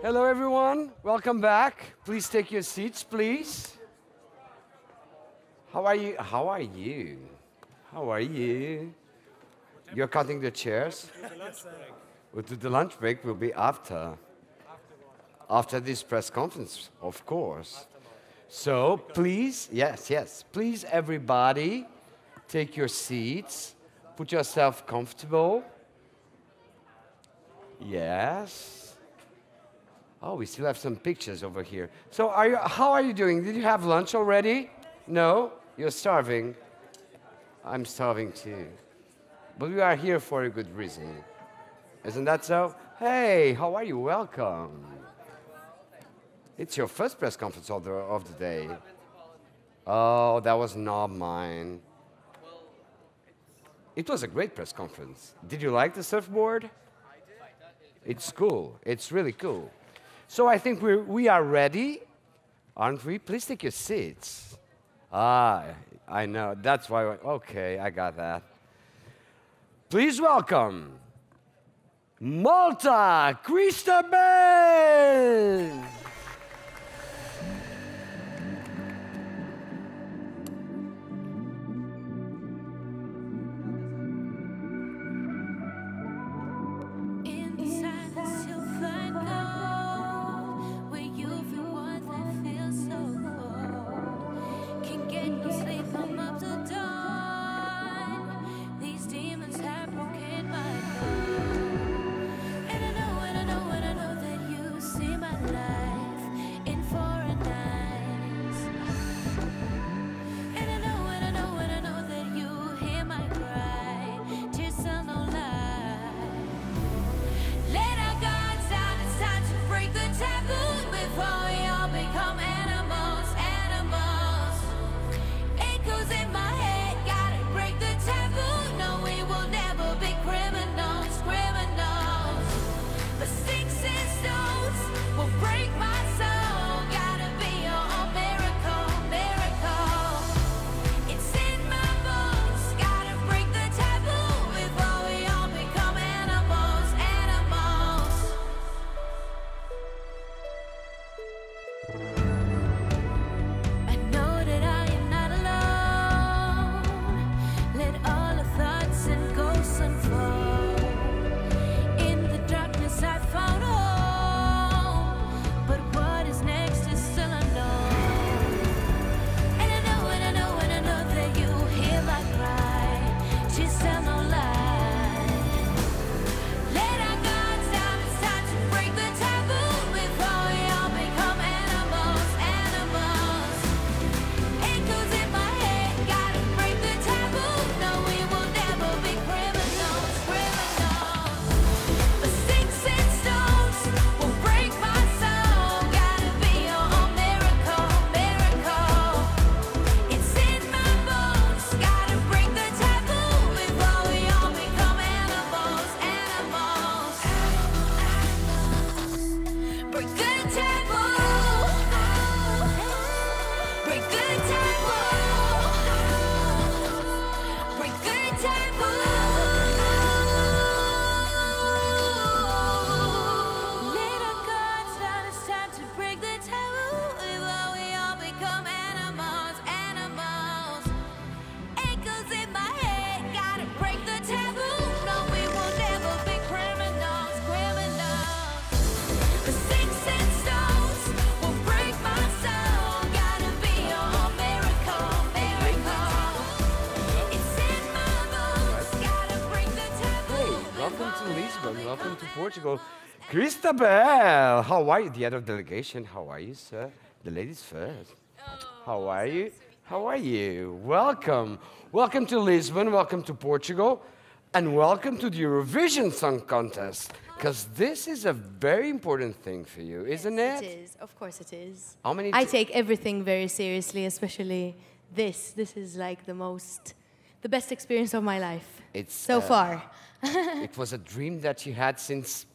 Hello, everyone. Welcome back. Please take your seats, please. How are you? How are you? How are you? You're counting the chairs? Well, the lunch break will be after. After this press conference, of course. So, please, yes. Please, everybody, take your seats. Put yourself comfortable. Yes. Oh, we still have some pictures over here. So, how are you doing? Did you have lunch already? No? You're starving. I'm starving too. But we are here for a good reason. Isn't that so? Hey, how are you? Welcome. It's your first press conference of the day. Oh, that was not mine. It was a great press conference. Did you like the surfboard? It's cool. It's really cool. So I think we are ready, aren't we? Please take your seats. Ah, I know. That's why. Okay, I got that. Please welcome Malta, Christabelle. Welcome to Portugal. Christabelle, how are you? The head of delegation, how are you, sir? The ladies first. How are you? How are you? Welcome. Welcome to Lisbon, welcome to Portugal, and welcome to the Eurovision Song Contest, because this is a very important thing for you, isn't it? It is, of course it is. How many I take everything very seriously, especially this. This is like the best experience of my life so far. It was a dream that you had since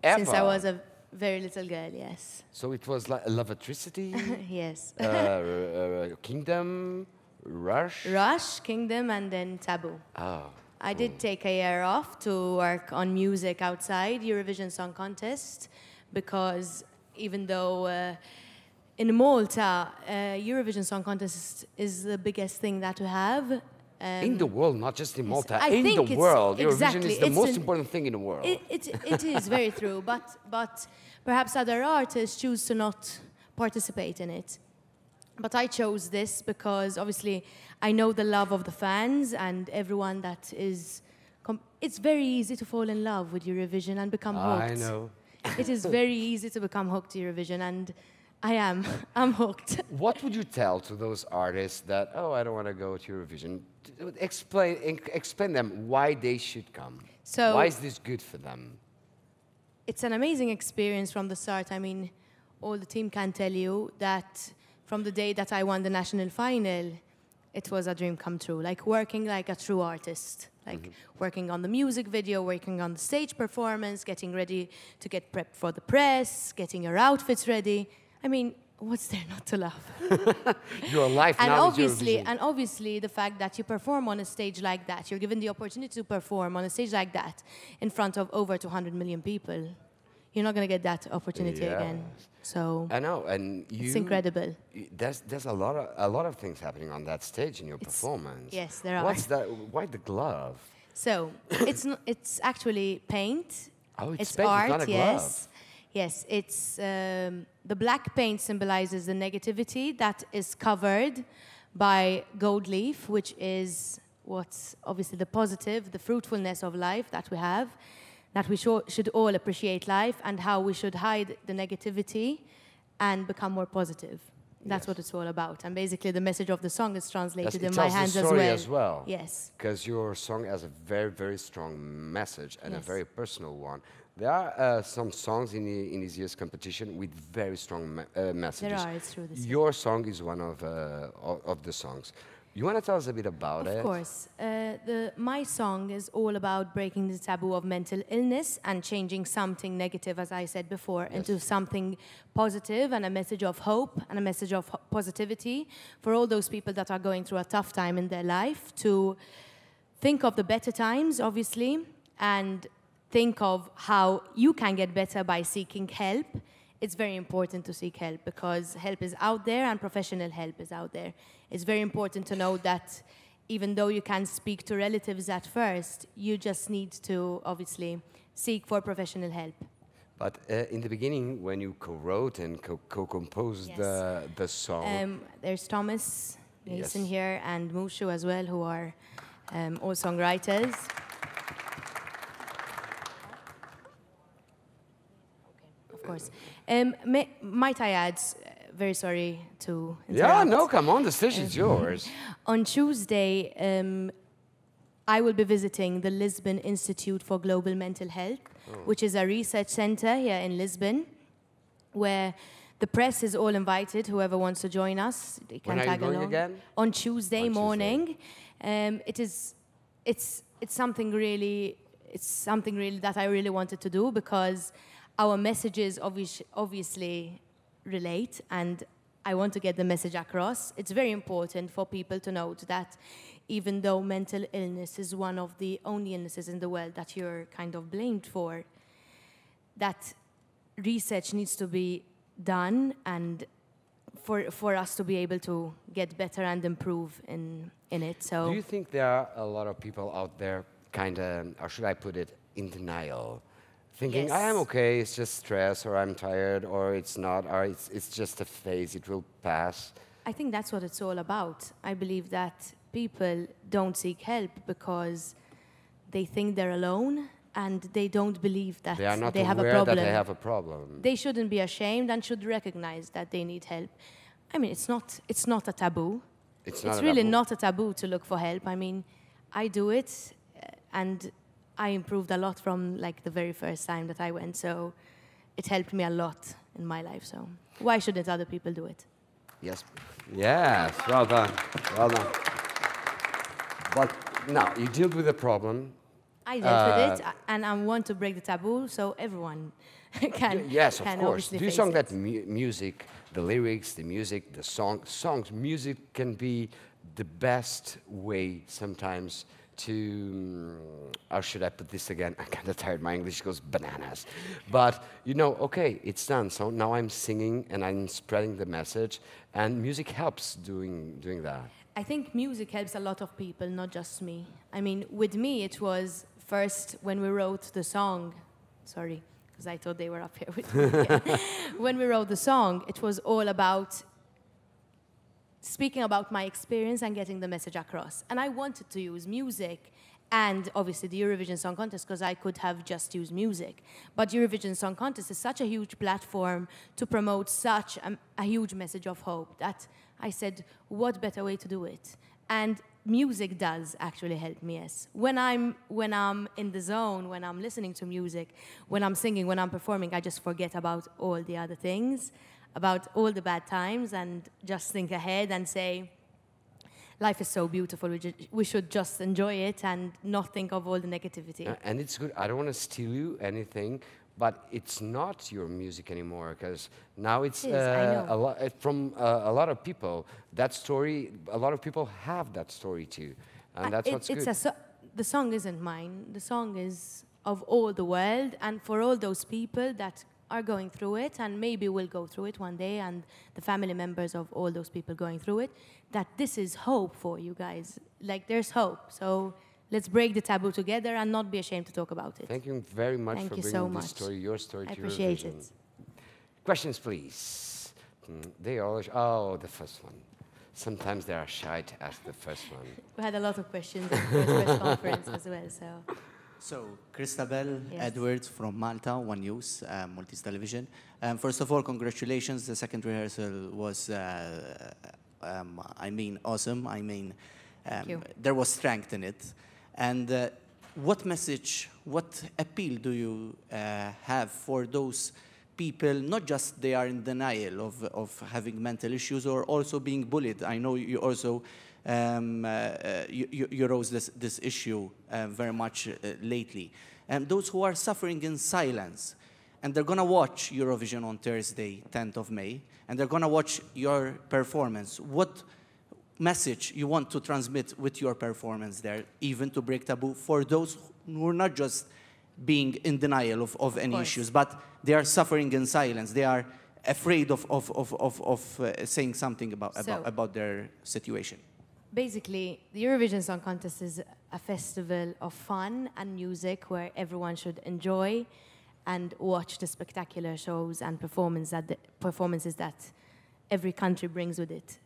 ever. Since I was a very little girl, yes. So it was like a Lovetricity? Yes. Kingdom, Rush? Rush, Kingdom, and then Taboo. Oh. I did take a year off to work on music outside Eurovision Song Contest because even though in Malta, Eurovision Song Contest is the biggest thing that we have. In the world, not just in Malta, I in think the it's world. exactly, Eurovision is the it's most an- important thing in the world. It is very true, but perhaps other artists choose to not participate in it. But I chose this because obviously I know the love of the fans and everyone that is. It's very easy to fall in love with Eurovision and become hooked. I know. It is very easy to become hooked to Eurovision, and I am. I'm hooked. What would you tell to those artists that, oh, I don't want to go to Eurovision? Explain them why they should come. So why is this good for them? it's an amazing experience from the start. I mean, all the team can tell you that from the day that I won the national final, it was a dream come true. Like working like a true artist, like working on the music video, working on the stage performance, getting ready to get prepped for the press, getting your outfits ready. I mean, what's there not to love? Your life And now obviously, is Eurovision. and obviously, the fact that you perform on a stage like that, you're given the opportunity to perform on a stage like that in front of over 200 million people. You're not going to get that opportunity again. So I know, and it's incredible. There's a lot of things happening on that stage in your performance. Yes, there are. What's that? Why the glove? So it's actually paint. Oh, it's art. paint, it's not a glove. Yes, yes. It's the black paint symbolizes the negativity that is covered by gold leaf, which is what's obviously the positive, the fruitfulness of life that we have. That we should all appreciate life and how we should hide the negativity and become more positive. That's what it's all about. And basically the message of the song is translated in my hands as well. Yes. Because your song has a very, very strong message and a Yes. very personal one. There are some songs in this year's competition with very strong messages. There are, it's true. Your song is one of the songs. You want to tell us a bit about it? Of course. My song is all about breaking the taboo of mental illness and changing something negative, as I said before, into something positive and a message of hope and a message of positivity for all those people that are going through a tough time in their life, to think of the better times, obviously, and think of how you can get better by seeking help. It's very important to seek help because help is out there and professional help is out there. It's very important to know that even though you can speak to relatives at first, you just need to obviously seek for professional help. But in the beginning, when you co-wrote and co-composed Yes. the song, There's Thomas Mason Yes. here and Mushu as well, who are all songwriters. Of course. Might I add, very sorry to interrupt. yeah, no, come on, the stage is yours. On Tuesday, I will be visiting the Lisbon Institute for Global Mental Health, which is a research center here in Lisbon, where the press is all invited. Whoever wants to join us, they can When are you tag going along. again? On Tuesday On morning. It's something really that I really wanted to do because our messages obviously relate, and I want to get the message across. It's very important for people to note that even though mental illness is one of the only illnesses in the world that you're kind of blamed for, that research needs to be done and for us to be able to get better and improve in it. So Do you think there are a lot of people out there kind of, or should I put it, in denial? Thinking, I am Yes. okay, it's just stress, or I'm tired, or it's not, or it's just a phase, it will pass. I think that's what it's all about. I believe that people don't seek help because they think they're alone and they don't believe that They are not they have a aware problem. that they have a problem. They shouldn't be ashamed and should recognize that they need help. I mean, it's not a taboo. It's not It's a really taboo. not a taboo to look for help. I mean, I do it and I improved a lot from like the very first time that I went. So it helped me a lot in my life. So why shouldn't other people do it? Yes. Yes, well done. Well done. But now, you dealt with the problem. I dealt with it, and I want to break the taboo so everyone can. Yes, of can course. obviously Do you face song it. that music, the lyrics, the music, the songs, music can be the best way sometimes how should I put this again? I'm kind of tired. My English goes bananas. But, you know, okay, it's done. So now I'm singing and I'm spreading the message. And music helps doing that. I think music helps a lot of people, not just me. I mean, with me, it was first when we wrote the song. Sorry, because I thought they were up here with me. Yeah. When we wrote the song, it was all about speaking about my experience and getting the message across. And I wanted to use music and obviously the Eurovision Song Contest because I could have just used music. But Eurovision Song Contest is such a huge platform to promote such a huge message of hope that I said, what better way to do it? And music does actually help me, yes. When I'm in the zone, when I'm listening to music, when I'm singing, when I'm performing, I just forget about all the other things, about all the bad times, and just think ahead and say, life is so beautiful, we should just enjoy it and not think of all the negativity. And it's good. I don't want to steal you anything, but it's not your music anymore, because now it's a lot from a lot of people. That story, a lot of people have that story too, and that's what's good. The song isn't mine. The song is of all the world, and for all those people that are going through it, and maybe will go through it one day, and the family members of all those people going through it, that this is hope for you guys. Like, there's hope. So let's break the taboo together and not be ashamed to talk about it. Thank you very much for bringing this story, your story, to Eurovision. I appreciate it. Questions, please. They always, oh, the first one. Sometimes they are shy to ask the first one. We had a lot of questions at the press conference as well, so. So, Christabelle Edwards from Malta, One News, Maltese Television. First of all, congratulations. The second rehearsal was, I mean, awesome. I mean, there was strength in it. And what message, what appeal do you have for those people, not just they are in denial of having mental issues or also being bullied? I know you also you rose this issue very much lately. And those who are suffering in silence, and they're going to watch Eurovision on Thursday, 10th of May, and they're going to watch your performance. What message you want to transmit with your performance there, even to break taboo, for those who are not just being in denial of any issues, but they are suffering in silence. They are afraid of saying something about their situation. Basically, the Eurovision Song Contest is a festival of fun and music where everyone should enjoy and watch the spectacular shows and performances that every country brings with it.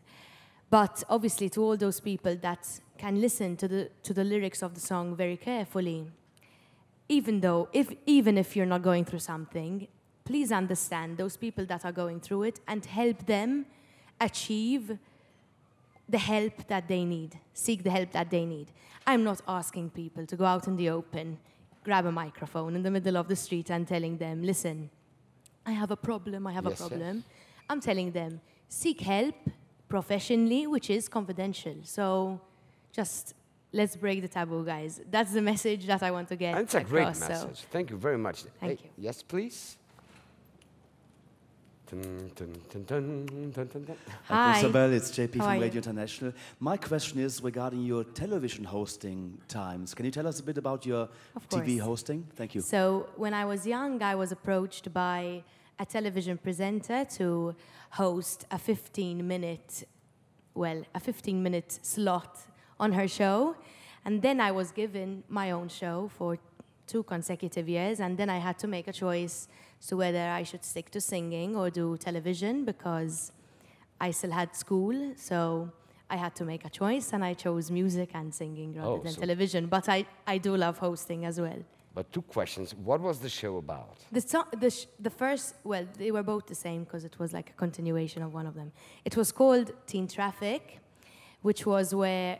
But obviously, to all those people that can listen to the lyrics of the song very carefully, even if you're not going through something, please understand those people that are going through it and help them achieve the help that they need, seek the help that they need. I'm not asking people to go out in the open, grab a microphone in the middle of the street and telling them, listen, I have a problem, I have a problem. Yes. I'm telling them, seek help professionally, which is confidential. So just let's break the taboo, guys. That's the message that I want to get across. It's a great message. So. Thank you very much. Thank you. Yes, please. Hi. Christabelle, it's JP from Radio International. My question is regarding your television hosting times. Can you tell us a bit about your TV hosting? Thank you. So when I was young, I was approached by a television presenter to host a 15-minute slot on her show. And then I was given my own show for 2 consecutive years, and then I had to make a choice as to whether I should stick to singing or do television, because I still had school, so I had to make a choice, and I chose music and singing rather than television. But I do love hosting as well. But 2 questions. What was the show about? The first, well, they were both the same because it was like a continuation of one of them. It was called Teen Traffic, which was where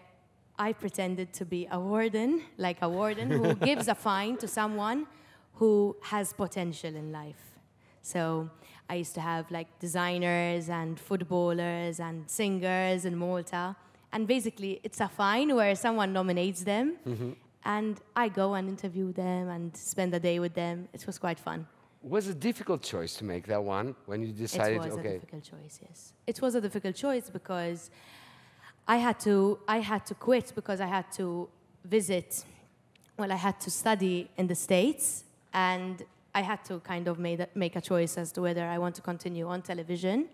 I pretended to be a warden, like a warden who gives a fine to someone who has potential in life. So I used to have like designers and footballers and singers in Malta. And basically it's a fine where someone nominates them and I go and interview them and spend a day with them. It was quite fun. Was it a difficult choice to make that one when you decided, It was a difficult choice, yes. It was a difficult choice because I had to quit because I had to visit, well, I had to study in the States, and I had to kind of make a choice as to whether I want to continue on television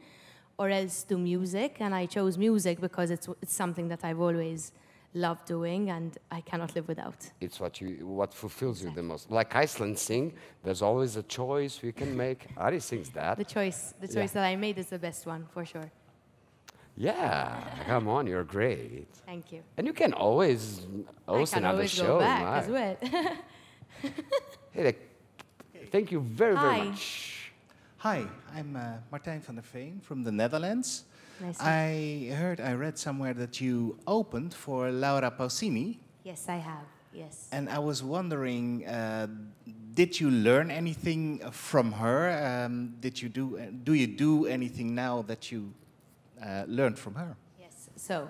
or else do music. And I chose music because it's something that I've always loved doing, and I cannot live without. It's what fulfills you the most. Like Iceland sing, there's always a choice you can make. Ari sings that. The choice that I made is the best one, for sure. Yeah, come on, you're great. Thank you. And you can always host another show. I can always go back as well. Hey, thank you very, very much. Hi, I'm Martijn van der Veen from the Netherlands. Nice. I read somewhere that you opened for Laura Pausini. Yes, I have, yes. And I was wondering, did you learn anything from her? Do you do anything now that you learned from her? Yes, so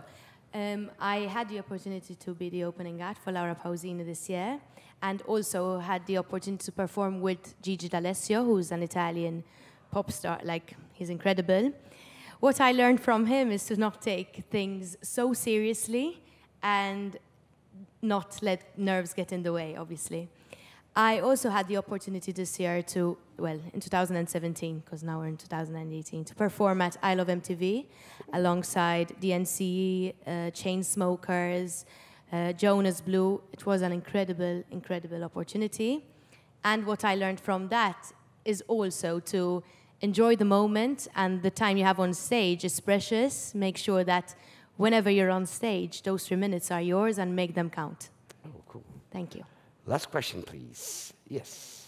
I had the opportunity to be the opening act for Laura Pausini this year, and also had the opportunity to perform with Gigi D'Alessio, who's an Italian pop star. Like, he's incredible. What I learned from him is to not take things so seriously and not let nerves get in the way, obviously. I also had the opportunity this year to, well, in 2017, because now we're in 2018, to perform at I Love MTV alongside DNC, Chainsmokers, Jonas Blue. It was an incredible, incredible opportunity. And what I learned from that is also to enjoy the moment, and the time you have on stage is precious. Make sure that whenever you're on stage, those 3 minutes are yours and make them count. Oh, cool. Thank you. Last question, please. Yes.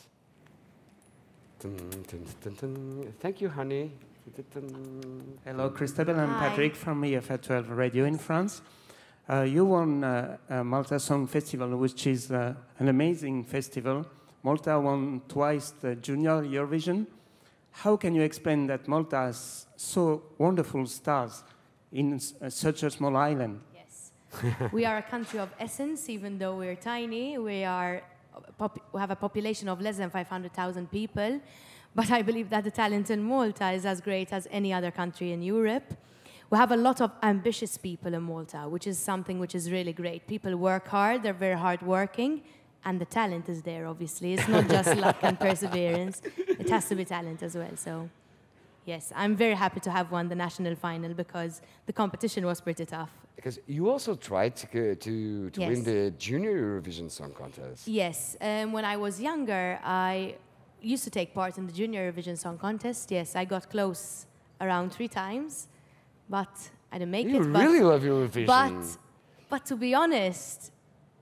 Dun, dun, dun, dun. Thank you, honey. Dun, dun, dun. Hello, Christabelle. I'm Hi. Patrick from EFA12 Radio in France. You won a Malta Song Festival, which is an amazing festival. Malta won twice the Junior Eurovision. How can you explain that Malta has so wonderful stars in such a small island? Yes. We are a country of essence, even though we're tiny. We have a population of less than 500,000 people. But I believe that the talent in Malta is as great as any other country in Europe. We have a lot of ambitious people in Malta, which is something which is really great. People work hard, they're very hardworking, and the talent is there, obviously. It's not just luck and perseverance. It has to be talent as well. So, yes, I'm very happy to have won the national final because the competition was pretty tough. Because you also tried to Yes. win the Junior Eurovision Song Contest. Yes, when I was younger, I used to take part in the Junior Eurovision Song Contest. Yes, I got close around 3 times, but I didn't make You it. really love Eurovision. But to be honest,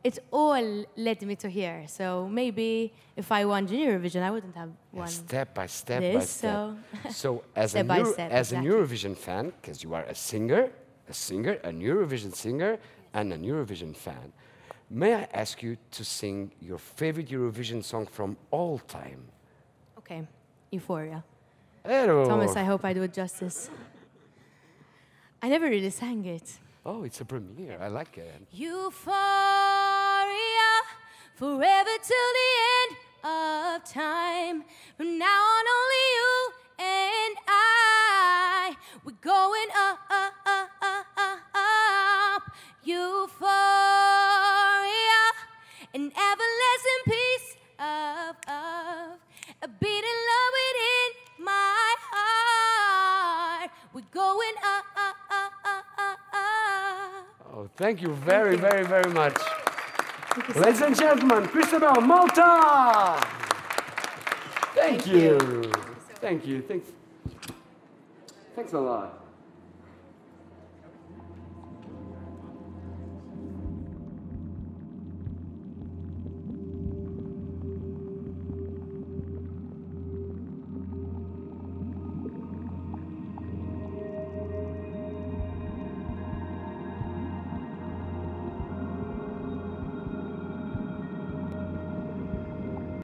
it all led me to here. So maybe if I won Junior Eurovision, I wouldn't have won Step by step this. by step. So as Step by step, as exactly. an Eurovision fan, because you are a singer, an Eurovision singer, and an Eurovision fan, may I ask you to sing your favorite Eurovision song from all time? Okay, Euphoria. Hello. Thomas, I hope I do it justice. I never really sang it. Oh, it's a premiere. I like it. Euphoria, forever till the end of time. From now on, only you and I. We're going up, up, up, up, up, up. Euphoria, an everlasting piece of a beating love within my heart. We're going up, up, up, up, up, up. Oh, thank you very, very, very much. Ladies and gentlemen, Christabelle, Malta! Thank you. Thank you. Thanks a lot.